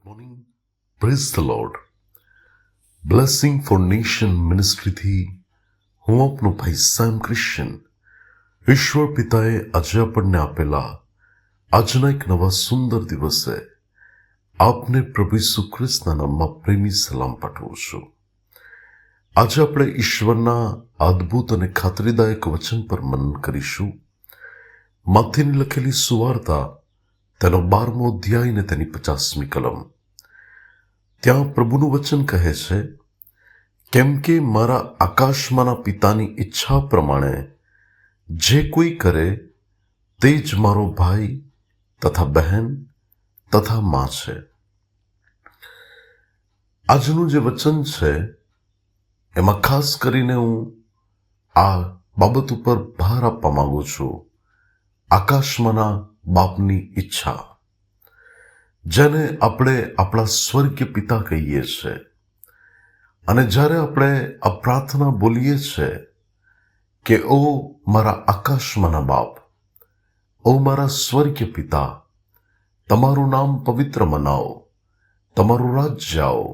Morning. Praise the lord. Blessing for nation મિનિસ્ટ્રીથી હું આપનો ભાઈ સેમ ક્રિશ્ચન. ઈશ્વર પિતાએ આજે આપણને આપેલા આજના એક નવા સુંદર દિવસે આપને પ્રભુ ઈસુ ખ્રિસ્તના નામમાં પ્રેમી સલામ પાઠવું છું. આજે આપણે ઈશ્વરના અદ્ભુત અને ખાતરીદાયક વચન પર મનન કરીશું. માથેની લખેલી સુવાર્તા તેનો 12મો અધ્યાય ને તેની 50મી કલમ. ત્યાં પ્રભુનું વચન કહે છે, કેમ કે મારા આકાશમાંના પિતાની ઈચ્છા પ્રમાણે જે કોઈ કરે તે જ મારો ભાઈ તથા બહેન તથા માં છે. આજનું જે વચન છે એમાં ખાસ કરીને હું આ બાબત ઉપર ભાર આપવા માંગુ છું. આકાશમાંના બાપની ઈચ્છા, જેને આપણે આપણા સ્વર્ગીય પિતા કહીએ છીએ. અને જ્યારે આપણે આ પ્રાર્થના બોલીએ છીએ કે ઓ મારા આકાશમાંના બાપ, ઓ મારા સ્વર્ગીય પિતા, તમારું નામ પવિત્ર મનાવો, તમારું રાજ્ય આવો,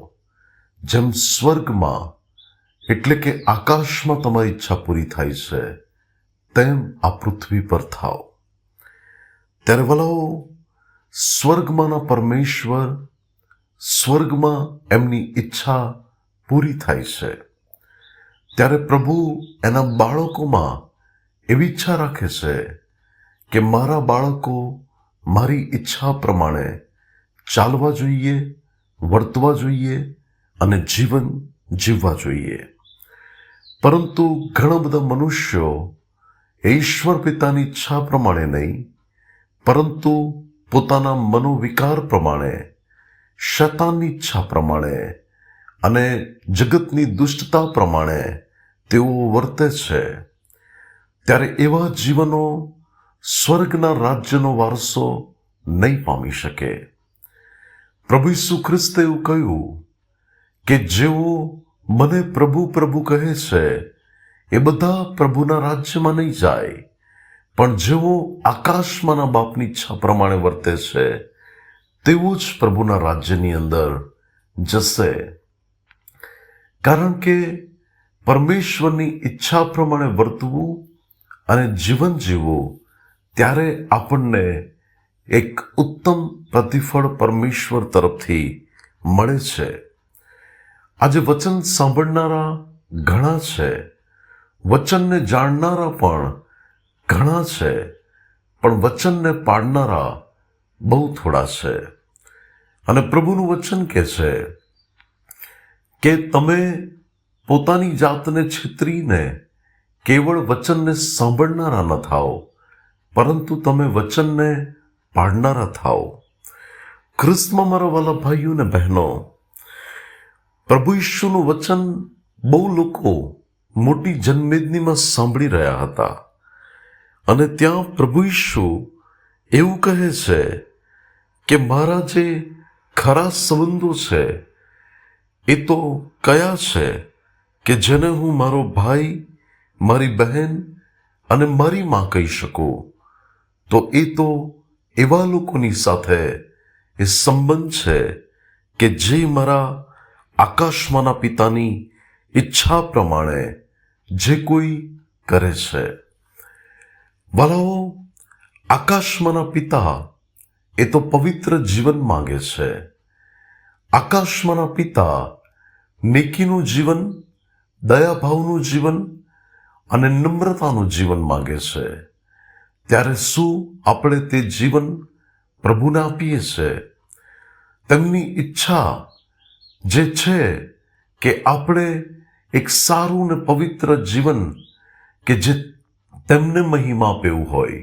જેમ સ્વર્ગમાં એટલે કે આકાશમાં તમારી ઈચ્છા પૂરી થાય છે તેમ આ પૃથ્વી પર થાવ. ત્યારે વલાઓ, સ્વર્ગમાંના પરમેશ્વર, સ્વર્ગમાં એમની ઈચ્છા પૂરી થાય છે ત્યારે પ્રભુ એના બાળકોમાં એવી ઈચ્છા રાખે છે કે મારા બાળકો મારી ઈચ્છા પ્રમાણે ચાલવા જોઈએ, વર્તવા જોઈએ અને જીવન જીવવા જોઈએ. પરંતુ ઘણા બધા મનુષ્યો ઈશ્વર પિતાની ઈચ્છા પ્રમાણે નહીં, પરંતુ પોતાના મનોવિકાર પ્રમાણે, શૈતાનની ઈચ્છા પ્રમાણે અને જગતની દુષ્ટતા પ્રમાણે તેઓ વર્તે છે. ત્યારે એવા જીવનો સ્વર્ગના રાજ્યનો વારસો નહીં પામી શકે. પ્રભુ ઈસુ ખ્રિસ્તે એવું કહ્યું કે જેઓ મને પ્રભુ પ્રભુ કહે છે એ બધા પ્રભુના રાજ્યમાં નહીં જાય, પણ જેઓ આકાશમાંના બાપની ઈચ્છા પ્રમાણે વર્તે છે તેઓ જ પ્રભુના રાજ્યની અંદર જશે. કારણ કે પરમેશ્વરની ઈચ્છા પ્રમાણે વર્તવું અને જીવન જીવવું, ત્યારે આપણને એક ઉત્તમ પ્રતિફળ પરમેશ્વર તરફથી મળે છે. આજે વચન સાંભળનારા ઘણા છે, વચનને જાણનારા પણ ઘણા છે, પણ વચનને પાડનારા બહુ થોડા છે. અને પ્રભુનું વચન કહે છે કે તમે પોતાની જાતને છેતરીને કેવળ વચનને સાંભળનારા ન થાઓ, પરંતુ તમે વચનને પાડનારા થાઓ. ખ્રિસ્તમાં મારા વાલા ભાઈઓ ને બહેનો, પ્રભુ ઈશુનું વચન બહુ લોકો મોટી જનમેદનીમાં સાંભળી રહ્યા હતા. અને ત્યાં પ્રભુ ઈશુ એવું કહે છે કે મારા જે ખરા સંબંધો છે એ તો કયા છે કે જેને હું મારો ભાઈ, મારી બહેન અને મારી માં કહી શકું, તો એ તો એવા લોકોની સાથે એ સંબંધ છે કે જે મારા આકાશમાંના પિતાની ઈચ્છા પ્રમાણે જે કોઈ કરે છે. વાલાઓ, આકાશમાંના પિતા એ તો પવિત્ર જીવન માંગે છે. આકાશમાંના પિતા નેકીનું જીવન, દયાભાવનું જીવન અને નમ્રતાનું જીવન માંગે છે. ત્યારે શું આપણે તે જીવન પ્રભુને આપીએ છીએ? તેમની ઈચ્છા જે છે કે આપણે એક સારું ને પવિત્ર જીવન કે જે તેમને મહિમા આપે એવું હોય,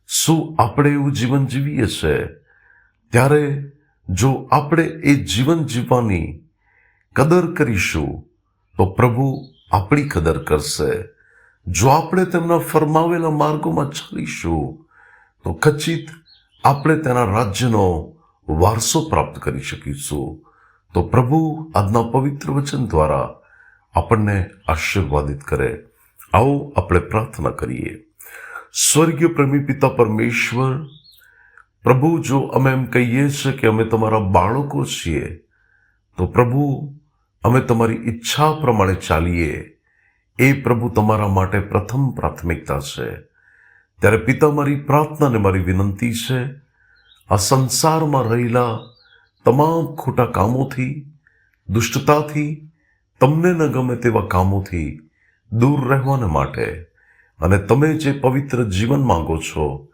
શું આપણે એવું જીવન જીવીએ છીએ? ત્યારે જો આપણે એ જીવન જીવવાની કદર કરીશું તો પ્રભુ આપણી કદર કરશે. જો આપણે તેમના ફરમાવેલા માર્ગોમાં ચાલીશું તો ખચિત આપણે તેના રાજ્યનો વારસો પ્રાપ્ત કરી શકીશું. તો પ્રભુ આજના પવિત્ર વચન દ્વારા આપણને આશીર્વાદિત કરે. આવો આપણે પ્રાર્થના કરીએ. સ્વર્ગીય પ્રેમી પિતા પરમેશ્વર, પ્રભુ, જો અમે એમ કહીએ છીએ કે અમે તમારા બાળકો છીએ, તો પ્રભુ અમે તમારી ઈચ્છા પ્રમાણે ચાલીએ, એ પ્રભુ તમારા માટે પ્રથમ પ્રાથમિકતા છે. ત્યારે પિતા, મારી પ્રાર્થના અને મારી વિનંતી છે, આ સંસારમાં રહેલા તમામ ખોટા કામોથી, દુષ્ટતાથી, તમને ન ગમે તેવા કામોથી દૂર રહેવાને માટે, અને તમે જે પવિત્ર જીવન માંગો છો,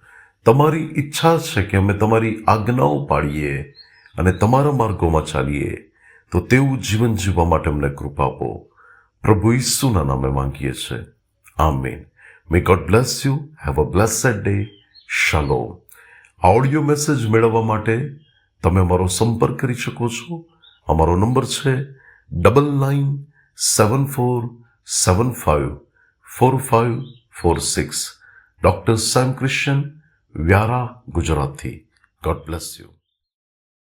તમારી ઈચ્છા છે કે અમે તમારી આજ્ઞાઓ પાળીએ અને તમારા માર્ગોમાં ચાલીએ, તો તેવું જીવન જીવવા માટે અમને કૃપા આપો. પ્રભુ ઈસુના નામે માંગીએ છીએ. આમીન. May God bless you. Have a blessed day. શાલોમ. ઓડિયો મેસેજ મેળવવા માટે તમે અમારો સંપર્ક કરી શકો છો. અમારો નંબર છે 9974754546. ડોક્ટર સેમ ક્રિશ્ચન, વ્યારા, ગુજરાતથી. God bless you.